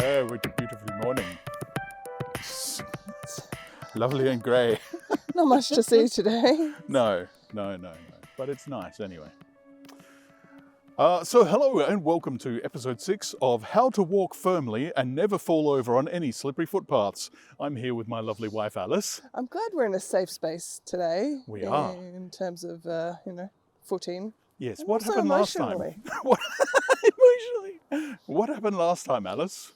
Oh, what a beautiful morning. Lovely and grey. Not much to see today. No. But it's nice anyway. So hello and welcome to episode 6 of How to Walk Firmly and Never Fall Over on Any Slippery Footpaths. I'm here with my lovely wife Alice. I'm glad we're in a safe space today. We are. In terms of, footing. Yes, And what also happened last time? What happened last time, Alice?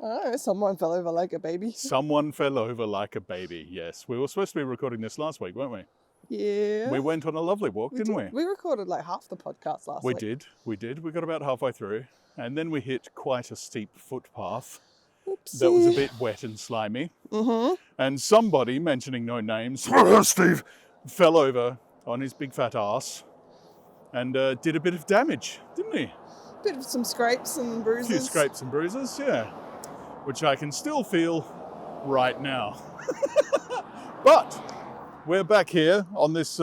Oh, someone fell over like a baby. Someone fell over like a baby, yes. We were supposed to be recording this last week, weren't we? Yeah. We went on a lovely walk, didn't we? We recorded like half the podcast last week. We did. We got about halfway through. And then we hit quite a steep footpath. Oopsie. That was a bit wet and slimy. Mm-hmm. And somebody, mentioning no names, Steve, fell over on his big fat ass and did a bit of damage, didn't he? Bit of some scrapes and A bruises. few scrapes and bruises, yeah. Which I can still feel right now. But we're back here on this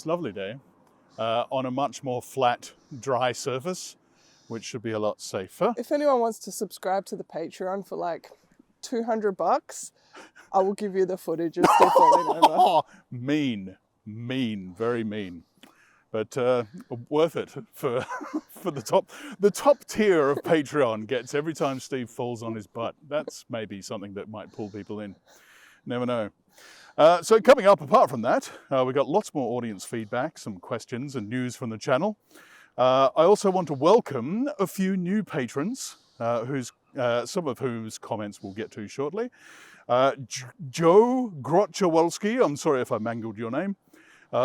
lovely day on a much more flat, dry surface, which should be a lot safer. If anyone wants to subscribe to the Patreon for like $200, I will give you the footage of Steve falling over. Oh, mean, very mean. But worth it for the top tier of Patreon gets every time Steve falls on his butt. That's maybe something that might pull people in. Never know. So coming up, apart from that, we've got lots more audience feedback, some questions and news from the channel. I also want to welcome a few new patrons, some of whose comments we'll get to shortly. Joe Grotchawolski, I'm sorry if I mangled your name,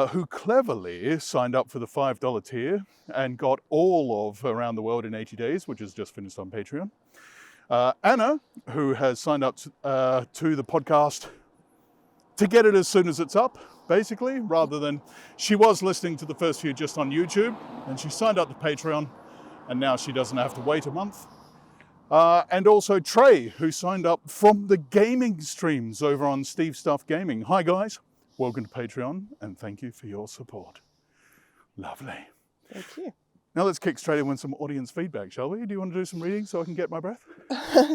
who cleverly signed up for the $5 tier and got all of Around the World in 80 Days, which is just finished on Patreon. Anna, who has signed up to the podcast to get it as soon as it's up, basically, rather than she was listening to the first few just on YouTube, and she signed up to Patreon, and now she doesn't have to wait a month. And also Trey, who signed up from the gaming streams over on Steve Stuff Gaming. Hi guys, welcome to Patreon, and thank you for your support. Lovely. Thank you. Now let's kick straight in with some audience feedback, shall we? Do you want to do some reading so I can get my breath?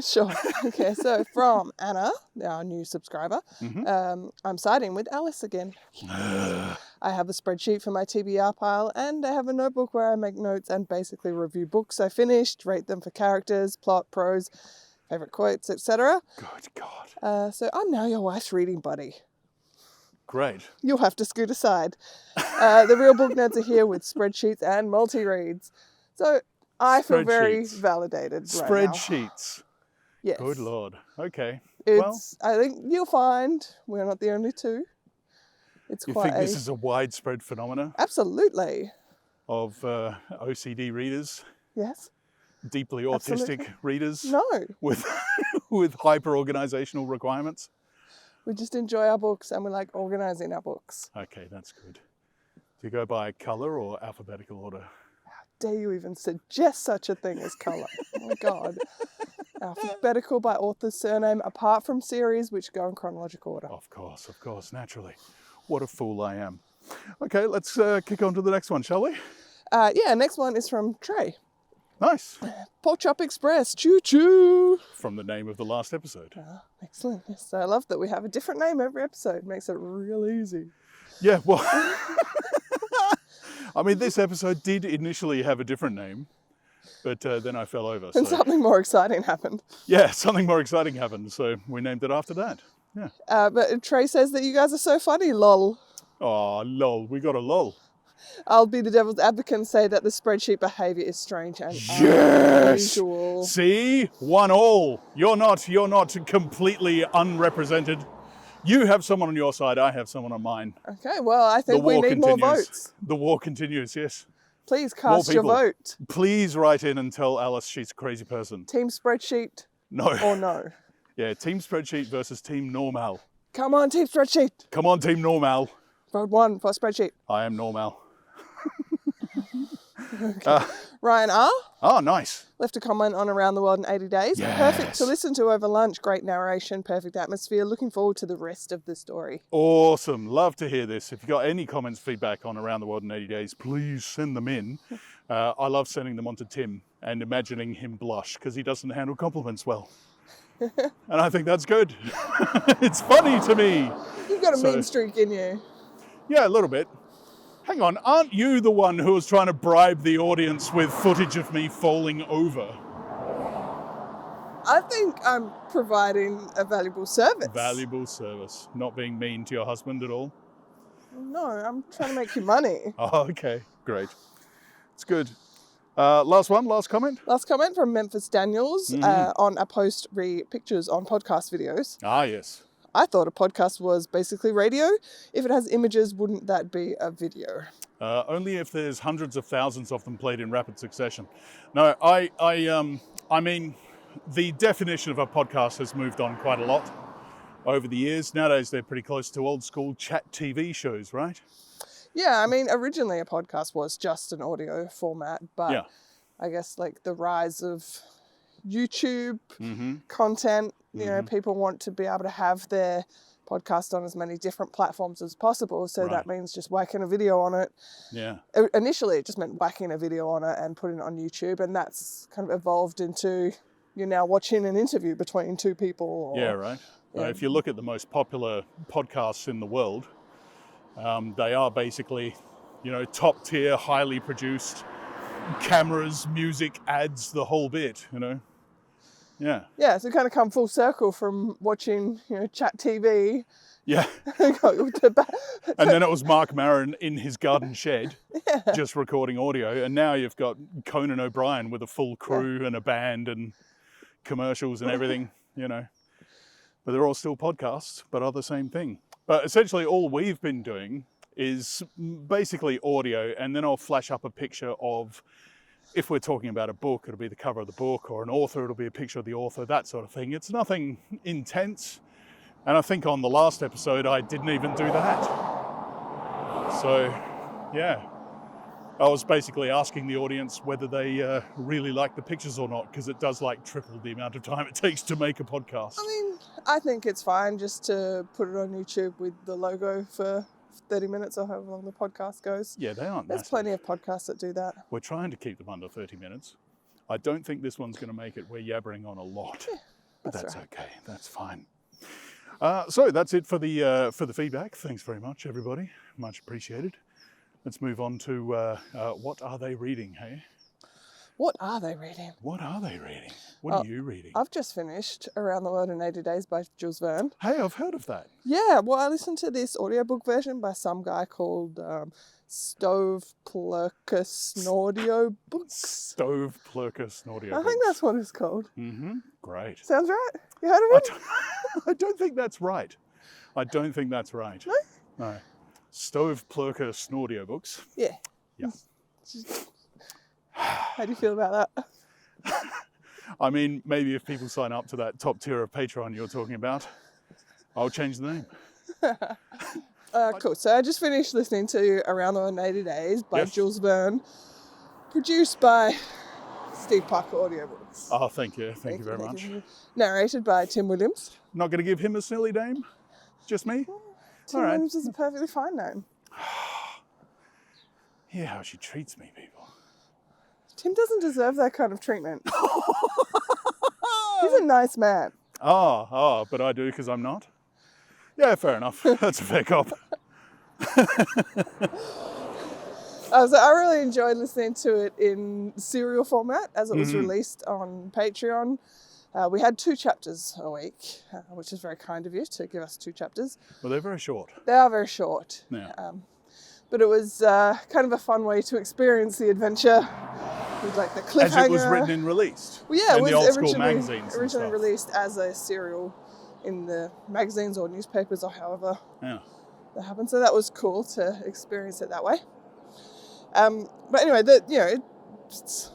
Sure. Okay, so from Anna, our new subscriber, I'm siding with Alice again. I have a spreadsheet for my TBR pile, and I have a notebook where I make notes and basically review books I finished, rate them for characters, plot, prose, favourite quotes, etc. Good God. So I'm now your wife's reading buddy. Great. You'll have to scoot aside. The real book nerds are here with spreadsheets and multi-reads. So I feel very validated right now. Spreadsheets. Yes. Good Lord. Okay. I think you'll find we're not the only two. It's You quite think this is a widespread phenomena Absolutely. of OCD readers, Yes. deeply autistic Absolutely. readers No. with hyper-organizational requirements? We just enjoy our books and we like organising our books. Okay, that's good. Do you go by colour or alphabetical order? How dare you even suggest such a thing as colour? Oh my God. Alphabetical by author's surname, apart from series which go in chronological order. Of course, naturally. What a fool I am. Okay, let's kick on to the next one, shall we? Next one is from Trey. Nice. Pork Chop Express, choo choo. From the name of the last episode. Excellent. Yes, I love that we have a different name every episode. Makes it real easy. Yeah, well, I mean, this episode did initially have a different name, but then I fell over. And something more exciting happened. Yeah, something more exciting happened, so we named it after that. Yeah. But Trey says that you guys are so funny, lol. Oh, lol, we got a lol. I'll be the devil's advocate and say that the spreadsheet behaviour is strange and Yes! unusual. See? 1-1. You're not completely unrepresented. You have someone on your side, I have someone on mine. Okay, well, I think we need more votes. The war continues, yes. Please cast your vote. Please write in and tell Alice she's a crazy person. Team spreadsheet No. or no? Yeah, team spreadsheet versus team normal. Come on, team spreadsheet. Come on, team normal. Vote 1 for spreadsheet. I am normal. Okay. Ryan R. Oh, nice. Left a comment on Around the World in 80 Days. Yes. Perfect to listen to over lunch. Great narration, perfect atmosphere. Looking forward to the rest of the story. Awesome. Love to hear this. If you've got any comments, feedback on Around the World in 80 Days, please send them in. I love sending them on to Tim and imagining him blush because he doesn't handle compliments well. And I think that's good. It's funny to me. You've got a mean streak in you. Yeah, a little bit. Hang on, aren't you the one who was trying to bribe the audience with footage of me falling over? I think I'm providing a valuable service. Valuable service. Not being mean to your husband at all? No, I'm trying to make you money. Oh, okay, great. It's good. Last comment? Last comment from Memphis Daniels on a post pictures on podcast videos. Ah, yes. I thought a podcast was basically radio. If it has images, wouldn't that be a video? Only if there's hundreds of thousands of them played in rapid succession. No, I mean, the definition of a podcast has moved on quite a lot over the years. Nowadays, they're pretty close to old school chat TV shows, right? Yeah, I mean, originally a podcast was just an audio format, but I guess like the rise of YouTube content, you know, people want to be able to have their podcast on as many different platforms as possible. So that means just whacking a video on it. Yeah. Initially, it just meant whacking a video on it and putting it on YouTube. And that's kind of evolved into you're now watching an interview between two people. Or, if you look at the most popular podcasts in the world, they are basically, you know, top tier, highly produced, cameras, music, ads, the whole bit, you know. Yeah. Yeah, so kind of come full circle from watching, you know, chat TV. Yeah. And then it was Mark Maron in his garden shed, just recording audio. And now you've got Conan O'Brien with a full crew and a band and commercials and everything, you know. But they're all still podcasts, but are the same thing. But essentially all we've been doing is basically audio, and then I'll flash up a picture of, if we're talking about a book, it'll be the cover of the book, or an author, it'll be a picture of the author, that sort of thing. It's nothing intense. And I think on the last episode, I didn't even do that. So, yeah. I was basically asking the audience whether they really like the pictures or not, because it does like triple the amount of time it takes to make a podcast. I mean, I think it's fine just to put it on YouTube with the logo for 30 minutes or however long the podcast goes. Yeah, they aren't. There's plenty of podcasts that do that. We're trying to keep them under 30 minutes. I don't think this one's going to make it. We're yabbering on a lot. Yeah, but that's right. Okay. That's fine. So that's it for the feedback. Thanks very much, everybody. Much appreciated. Let's move on to what are they reading, hey? What are they reading? What are they reading? What are you reading? I've just finished Around the World in 80 Days by Jules Verne. Hey, I've heard of that. Yeah, well, I listened to this audiobook version by some guy called Stove Plurkus Audiobooks. Stove Plurkus Audiobooks. I think that's what it's called. Mm-hmm. Great. Sounds right? You heard of it? I don't think that's right. I don't think that's right. No? No. Stove Plurkus Audiobooks. Yeah. Yeah. How do you feel about that? I mean, maybe if people sign up to that top tier of Patreon you're talking about, I'll change the name. Cool. So I just finished listening to Around the World in 80 Days by Jules Verne, produced by Steve Parker Audiobooks. Oh, thank you. Thank you very much. Narrated by Tim Williams. Not going to give him a silly name? Just me? Tim Williams is a perfectly fine name. Yeah, how she treats me, people. Tim doesn't deserve that kind of treatment. He's a nice man. But I do because I'm not? Yeah, fair enough. That's a fair cop. So I really enjoyed listening to it in serial format as it was released on Patreon. We had 2 chapters a week, which is very kind of you to give us 2 chapters. Well, they're very short. They are very short. Yeah. But it was kind of a fun way to experience the adventure with like the cliffhanger. As it was written and released. Well, yeah, in it was the old school magazines originally released as a serial in the magazines or newspapers or however that happened. So that was cool to experience it that way. But anyway, it's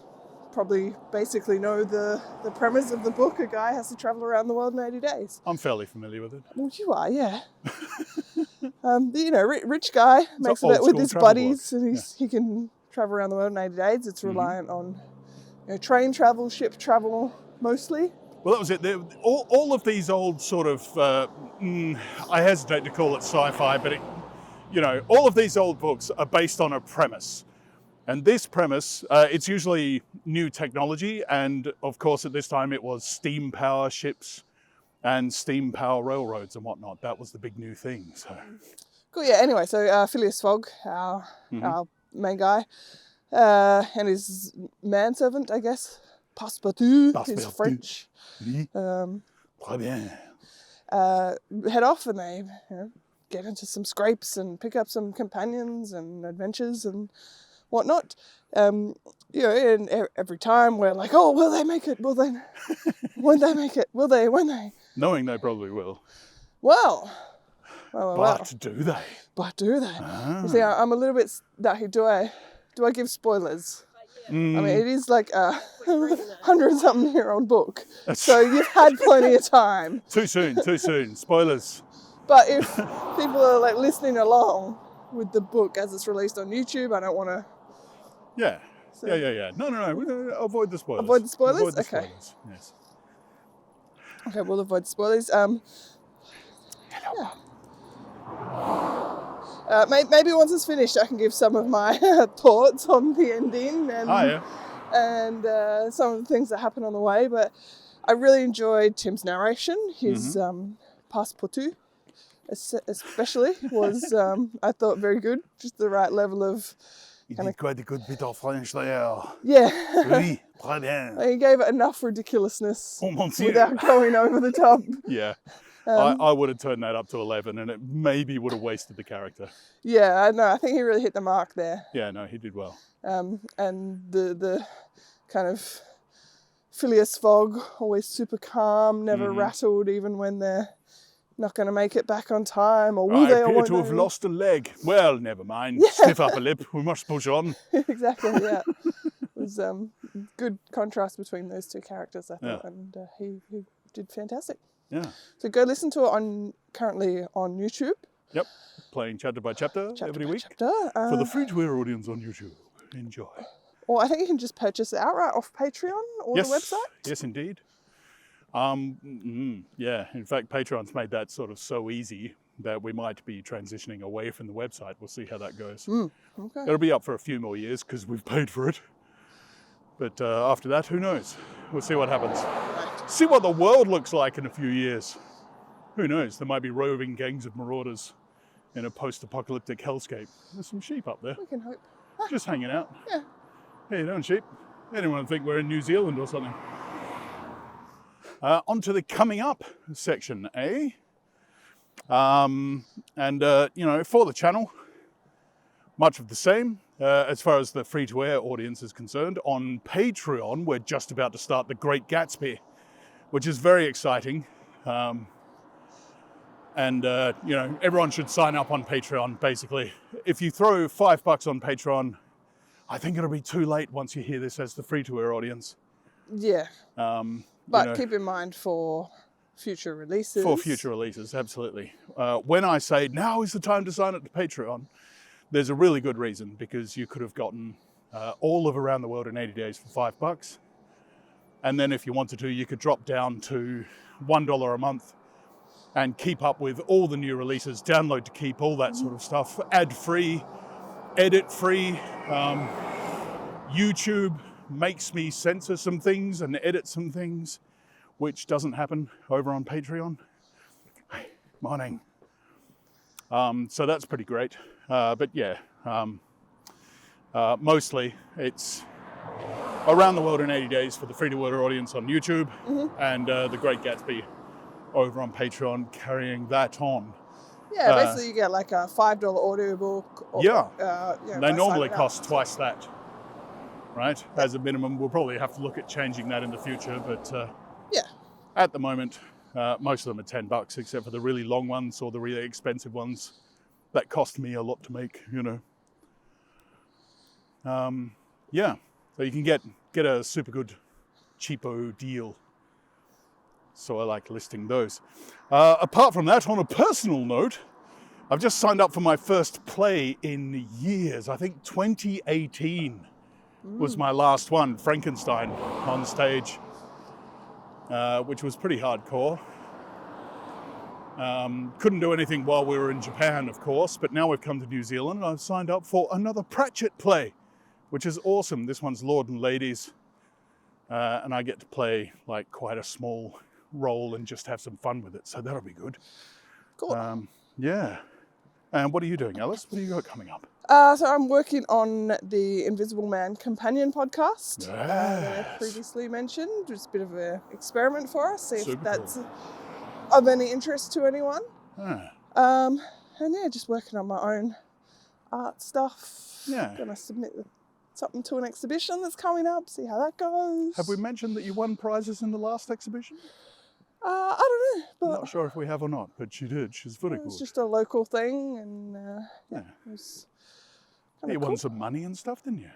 probably basically know the premise of the book. A guy has to travel around the world in 80 days. I'm fairly familiar with it. Well, you are, yeah. Rich guy makes it with his buddies, and he can travel around the world in 80 days. It's reliant on train travel, ship travel, mostly. Well, that was it. All of these old sort of, I hesitate to call it sci-fi, but all of these old books are based on a premise. And this premise, it's usually new technology. And of course, at this time, it was steam power ships and steam power railroads and whatnot. That was the big new thing. So Cool. Yeah. Anyway, so Phileas Fogg, our main guy, and his manservant, I guess, Passepartout, is French. Très bien. Head off, and they get into some scrapes and pick up some companions and adventures and whatnot. And every time we're like, oh, will they make it? Will they? Won't they make it? Will they? Won't they? Knowing they probably will. Well. But do they? But do they? You see, I'm a little bit... Do I give spoilers? I mean, it is like a 100-something-year-old book. So you've had plenty of time. Too soon. Spoilers. But if people are like listening along with the book as it's released on YouTube, I don't want to... Yeah. Yeah. No. Avoid the spoilers. Avoid the spoilers? Avoid the Okay. spoilers. Yes. Okay, we'll avoid the spoilers. Maybe once it's finished, I can give some of my thoughts on the ending and some of the things that happen on the way. But I really enjoyed Tim's narration. His Passepartout, especially, was I thought very good. Just the right level of. You did quite a good bit of French there. Yeah. Oui, très bien. He gave it enough ridiculous Oh, mon Dieu. without going over the top. Yeah. I would have turned that up to 11 and it maybe would have wasted the character. Yeah, I know. I think he really hit the mark there. Yeah, no, he did well. And the kind of Phileas Fogg, always super calm, never rattled even when they're not going to make it back on time, or will they or I appear won't to have they? lost a leg. Well, never mind. Stiff upper lip. We must push on. Exactly, yeah. It was good contrast between those two characters, I thought, and he did fantastic. Yeah. So go listen to it currently on YouTube. Yep. Playing chapter by chapter every week. For the free-to-air audience on YouTube. Enjoy. Or I think you can just purchase it outright off Patreon or the website. Yes, indeed. Yeah, in fact, Patreon's made that sort of so easy that we might be transitioning away from the website. We'll see how that goes. Okay. It'll be up for a few more years because we've paid for it. But after that, who knows? We'll see what happens. See what the world looks like in a few years. Who knows? There might be roving gangs of marauders in a post-apocalyptic hellscape. There's some sheep up there. We can hope. Just hanging out. Yeah. How you doing, sheep? Anyone think we're in New Zealand or something? On to the coming up section, eh? For the channel, much of the same. As far as the free-to-air audience is concerned, on Patreon, we're just about to start The Great Gatsby, which is very exciting. Everyone should sign up on Patreon, basically. If you throw $5 on Patreon, I think it'll be too late once you hear this as the free-to-air audience. Yeah. But keep in mind for future releases. For future releases, absolutely. When I say now is the time to sign up to Patreon, there's a really good reason, because you could have gotten all of Around the World in 80 Days for $5. And then if you wanted to, you could drop down to $1 a month and keep up with all the new releases, download to keep, all that sort of stuff, ad-free, edit-free. YouTube makes me censor some things and edit some things, which doesn't happen over on Patreon. Morning. So that's pretty great. Mostly it's Around the World in 80 Days for the free-to-air audience on YouTube, and The Great Gatsby over on Patreon, carrying that on. Yeah, basically you get like a $5 audiobook. They normally cost twice that, right? As a minimum. We'll probably have to look at changing that in the future, but at the moment, most of them are $10, except for the really long ones or the really expensive ones that cost me a lot to make, So you can get a super good cheapo deal. So I like listing those. Apart from that, on a personal note, I've just signed up for my first play in years. I think 2018 was my last one, Frankenstein, on stage, which was pretty hardcore. Couldn't do anything while we were in Japan, of course, but now we've come to New Zealand and I've signed up for another Pratchett play, which is awesome. This one's Lord and Ladies, and I get to play like quite a small roll and just have some fun with it. So that'll be good. Cool. Yeah. And what are you doing, Alice? What do you got coming up? So I'm working on the Invisible Man Companion podcast that I previously mentioned. Just a bit of an experiment for us, see if that's of any interest to anyone. And yeah, just working on my own art stuff. Yeah. Gonna submit something to an exhibition that's coming up, see how that goes. Have we mentioned that you won prizes in the last exhibition? I don't know, but I'm not sure if we have or not, but she did. She's very good. It's just a local thing, and it was you cool. won some money and stuff, didn't you?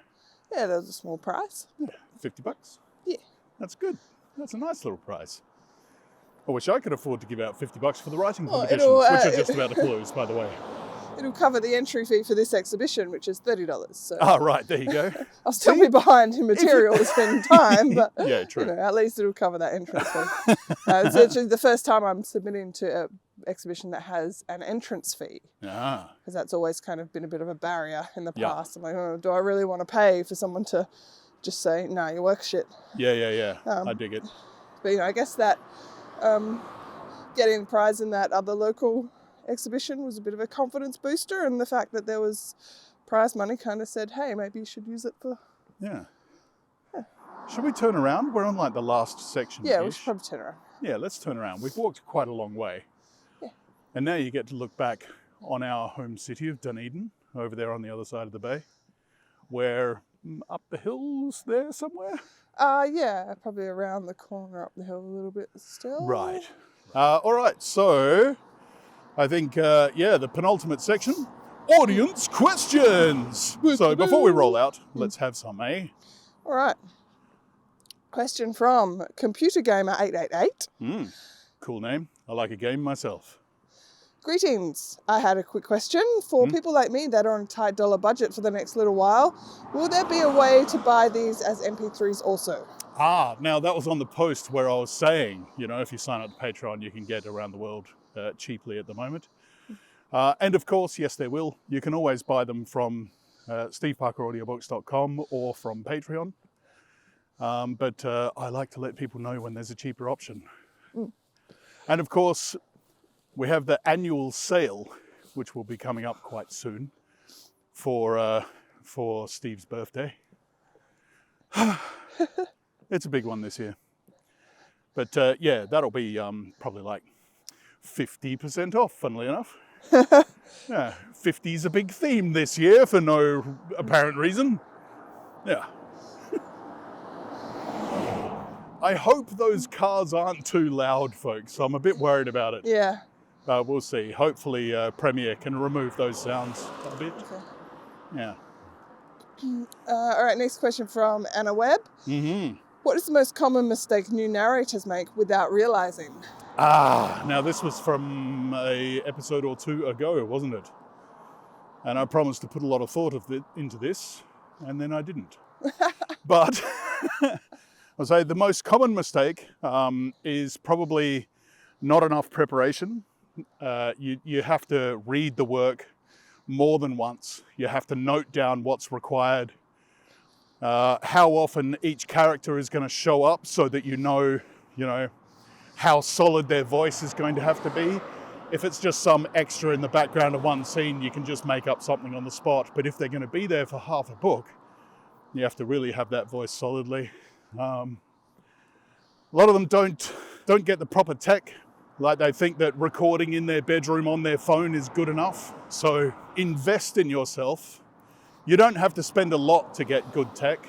Yeah, there was a small prize. Yeah, $50. Yeah. That's good. That's a nice little prize. I wish I could afford to give out $50 for the writing competitions, which are just about to close, by the way. It'll cover the entry fee for this exhibition, which is $30. So Right, there you go. I'll still be behind in material to spend time, but yeah, true. At least it'll cover that entrance fee. It's actually the first time I'm submitting to an exhibition that has an entrance fee. Because that's always kind of been a bit of a barrier in the past. I'm like, do I really want to pay for someone to just say, no, your work's shit? Yeah. I dig it. But I guess that getting the prize in that other local exhibition was a bit of a confidence booster, and the fact that there was prize money kind of said, hey, maybe you should use it for... Yeah. Should we turn around? We're on like the last section. Yeah, we should probably turn around. Yeah, let's turn around. We've walked quite a long way. Yeah. And now you get to look back on our home city of Dunedin, over there on the other side of the bay, where up the hills there somewhere? Yeah, probably around the corner up the hill a little bit still. Right. All right, so I think, the penultimate section, audience questions. So before we roll out, let's have some, eh? All right. Question from Computer Gamer 888. Cool name. I like a game myself. Greetings. I had a quick question. For people like me that are on a tight dollar budget for the next little while, will there be a way to buy these as MP3s also? Now that was on the post where I was saying, if you sign up to Patreon, you can get around the world cheaply at the moment. And of course, yes, there will. You can always buy them from steveparkeraudiobooks.com or from Patreon. But I like to let people know when there's a cheaper option. And of course, we have the annual sale, which will be coming up quite soon for Steve's birthday. It's a big one this year. But that'll be probably like 50% off, funnily enough. 50's a big theme this year for no apparent reason. Yeah. I hope those cars aren't too loud, folks. I'm a bit worried about it. Yeah. We'll see. Hopefully Premiere can remove those sounds a bit. Okay. Yeah. All right, next question from Anna Webb. What is the most common mistake new narrators make without realizing? Now this was from an episode or two ago, wasn't it? And I promised to put a lot of thought into this, and then I didn't. But I'll say the most common mistake is probably not enough preparation. You have to read the work more than once. You have to note down what's required, how often each character is going to show up so that you know how solid their voice is going to have to be. If it's just some extra in the background of one scene, you can just make up something on the spot. But if they're going to be there for half a book, you have to really have that voice solidly. A lot of them don't get the proper tech. Like they think that recording in their bedroom on their phone is good enough. So invest in yourself. You don't have to spend a lot to get good tech,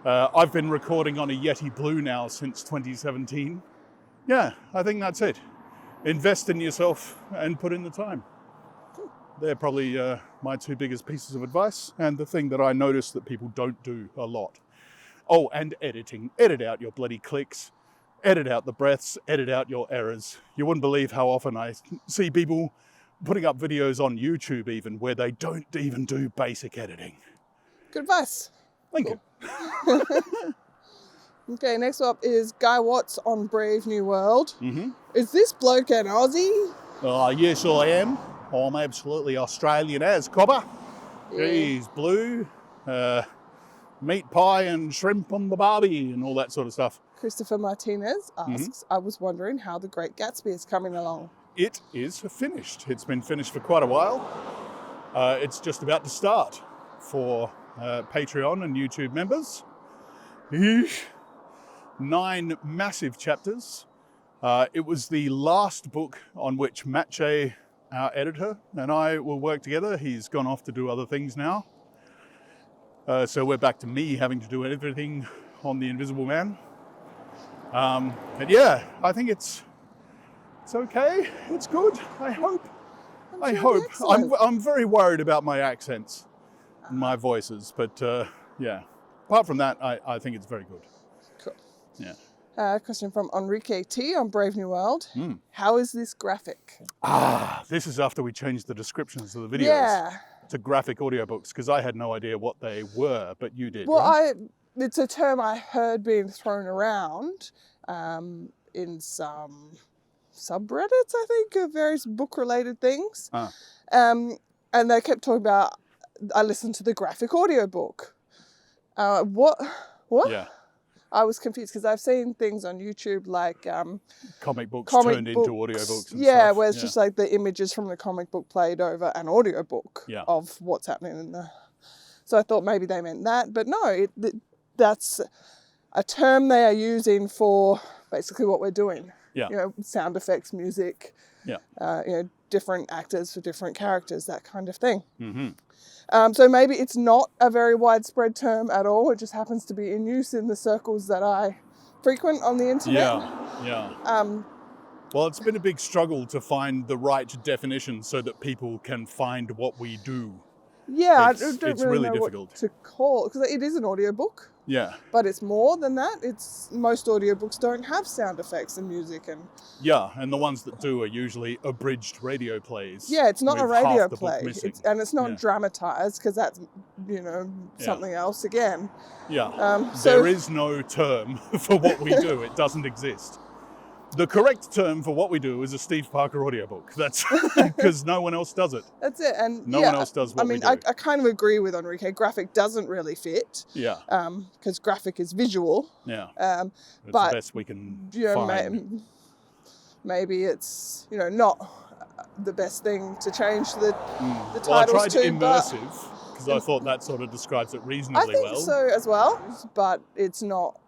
I've been recording on a Yeti Blue now since 2017. Yeah, I think that's it. Invest in yourself and put in the time. They're probably my two biggest pieces of advice, and the thing that I notice that people don't do a lot. Oh, and editing. Edit out your bloody clicks. Edit out the breaths. Edit out your errors. You wouldn't believe how often I see people putting up videos on YouTube even where they don't even do basic editing. Good advice. Thank you. Okay, next up is Guy Watts on Brave New World. Is this bloke an Aussie? Yes, I am. I'm absolutely Australian as copper. Yeah. He's blue, meat pie and shrimp on the barbie and all that sort of stuff. Christopher Martinez asks, I was wondering how The Great Gatsby is coming along. It is finished. It's been finished for quite a while. It's just about to start for Patreon and YouTube members. 9 massive chapters. It was the last book on which Matche, our editor, and I will work together. He's gone off to do other things now. So we're back to me having to do everything on The Invisible Man. And yeah, I think it's okay. It's good. I hope. I'm very worried about my accents and my voices, but yeah. Apart from that, I think it's very good. Cool. Yeah. Question from Enrique T on Brave New World. How is this graphic? This is after we changed the descriptions of the videos to graphic audiobooks, because I had no idea what they were, but you did. Well, right? it's a term I heard being thrown around in some subreddits, I think, of various book-related things. And they kept talking about, I listened to the graphic audiobook. What? Yeah. I was confused because I've seen things on YouTube like comic books turned into audiobooks. And stuff. Where it's just like the images from the comic book played over an audiobook of what's happening in the. So I thought maybe they meant that, but no, that's a term they are using for basically what we're doing. Yeah. You know, sound effects, music. Yeah. You know, different actors for different characters, that kind of thing. Mm-hmm. So maybe it's not a very widespread term at all. It just happens to be in use in the circles that I frequent on the internet. Yeah. Well, it's been a big struggle to find the right definition so that people can find what we do. Yeah, it's I don't really know difficult what to call it, because it is an audiobook. Yeah. But it's more than that. Most audiobooks don't have sound effects and music and. Yeah, and the ones that do are usually abridged radio plays. Yeah, it's not a radio play, it's not Yeah. dramatized, because that's something else again. Yeah. So there is no term for what we do. It doesn't exist. The correct term for what we do is a Steve Parker audiobook. That's because no one else does it. That's it, and no one else does what we do. I kind of agree with Enrique. Graphic doesn't really fit. Yeah. Because graphic is visual. Yeah. That's the best we can find. Maybe it's not the best thing to change the titles well, I tried to. immersive because I thought that sort of describes it reasonably well. I think so as well, but it's not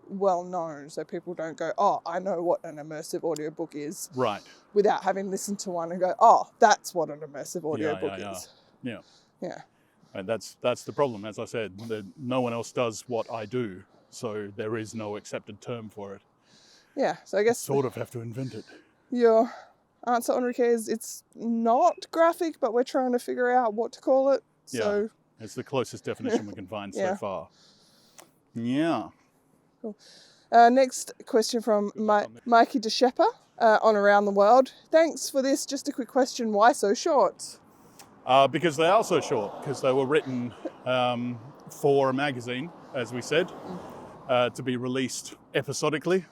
well known, so people don't go, oh, I know what an immersive audiobook is. Right. Without having listened to one and go, oh, that's what an immersive audiobook is. Yeah. Yeah. And that's the problem, as I said. No one else does what I do, so there is no accepted term for it. Yeah, so I guess sort of have to invent it. Your answer, Enrique, is it's not graphic, but we're trying to figure out what to call it. So it's the closest definition we can find so far. Yeah. Cool. Next question from Mikey DeShepper on Around the World. Thanks for this. Just a quick question. Why so short? Because they are so short, because they were written for a magazine, as we said, to be released episodically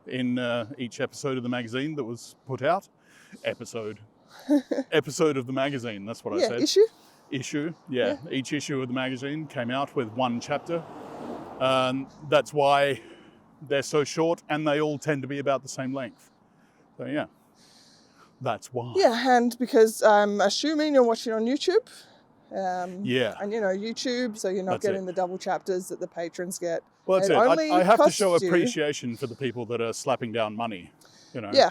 in each episode of the magazine that was put out. Episode of the magazine, that's what I said. Issue, yeah. Each issue of the magazine came out with one chapter. That's why they're so short, and they all tend to be about the same length. So yeah, that's why. Yeah, and because I'm assuming you're watching on YouTube. And YouTube, so you're not getting the double chapters that the patrons get. Well, that's it. I have to show appreciation for the people that are slapping down money. Yeah.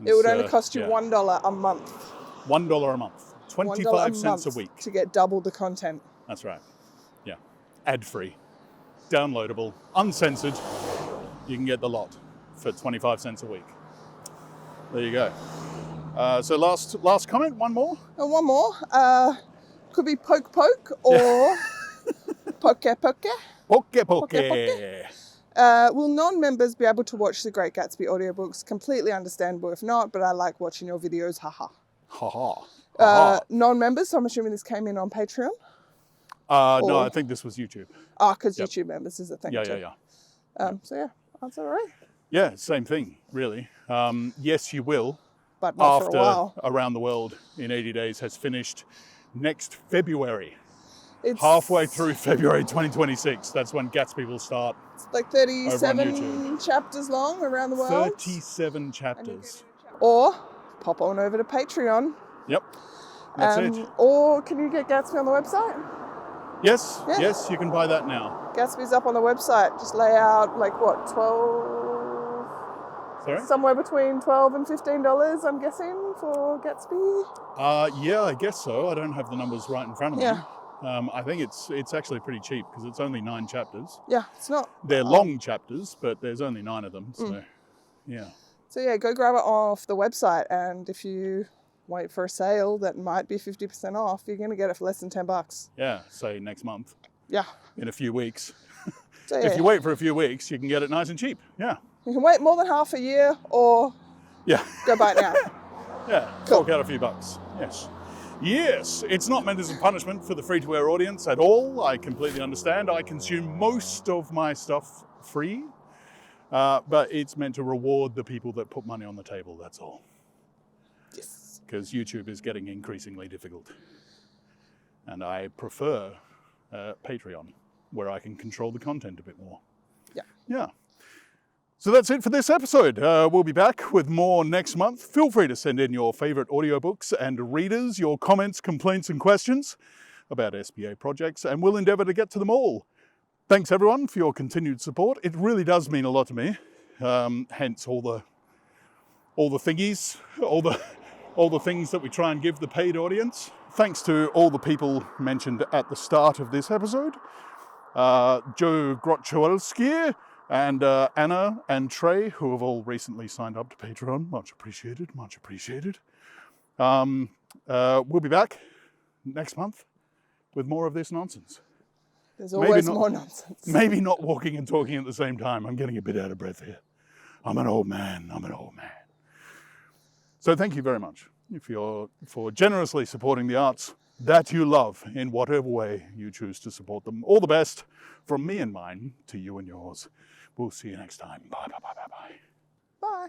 It would only cost you $1 a month. $1 a month. 25 cents a week. To get double the content. That's right. Yeah. Ad-free. Downloadable. Uncensored. You can get the lot for 25 cents a week. There you go. So last comment, one more? One more. Could be poke poke or poke poke. Poke poke. Will non-members be able to watch the Great Gatsby audiobooks? Completely understandable if not, but I like watching your videos. Haha. Haha. Non-members, so I'm assuming this came in on Patreon? No, I think this was YouTube. Because YouTube members is a thing too. So yeah, that's all right. Yeah, same thing, really. Yes, you will. But not for a while. Around the World in 80 Days has finished next February. It's halfway through February 2026. That's when Gatsby will start. It's like Over on 37 chapters long around the world. 37 chapters. Or pop on over to Patreon. Yep, that's it. Or can you get Gatsby on the website? Yes, Yeah. yes, you can buy that now. Gatsby's up on the website. Just lay out like what, 12? Sorry? Somewhere between $12 and $15, I'm guessing, for Gatsby. Yeah, I guess so. I don't have the numbers right in front of me. Yeah. I think it's actually pretty cheap because it's only 9 chapters. Yeah, it's not. They're long chapters, but there's only 9 of them. So, yeah. So yeah, go grab it off the website, and if you wait for a sale that might be 50% off, you're going to get it for less than $10. Yeah, say next month. Yeah. In a few weeks. So, yeah. If you wait for a few weeks, you can get it nice and cheap. Yeah. You can wait more than half a year, or go buy it now. Yeah, Cool. fork out a few bucks. Yes. Yes, it's not meant as a punishment for the free-to-air audience at all. I completely understand. I consume most of my stuff free, but it's meant to reward the people that put money on the table, that's all. Yes. Because YouTube is getting increasingly difficult. And I prefer Patreon, where I can control the content a bit more. Yeah. Yeah. So that's it for this episode. We'll be back with more next month. Feel free to send in your favourite audiobooks and readers, your comments, complaints and questions about SPA projects, and we'll endeavour to get to them all. Thanks everyone for your continued support. It really does mean a lot to me. Hence all the thingies, all the things that we try and give the paid audience. Thanks to all the people mentioned at the start of this episode. Joe Grotchowski, and Anna and Trey, who have all recently signed up to Patreon. Much appreciated, much appreciated. We'll be back next month with more of this nonsense. There's always more nonsense. Maybe not walking and talking at the same time. I'm getting a bit out of breath here. I'm an old man. So thank you very much for generously supporting the arts that you love in whatever way you choose to support them. All the best from me and mine to you and yours. We'll see you next time. Bye. Bye.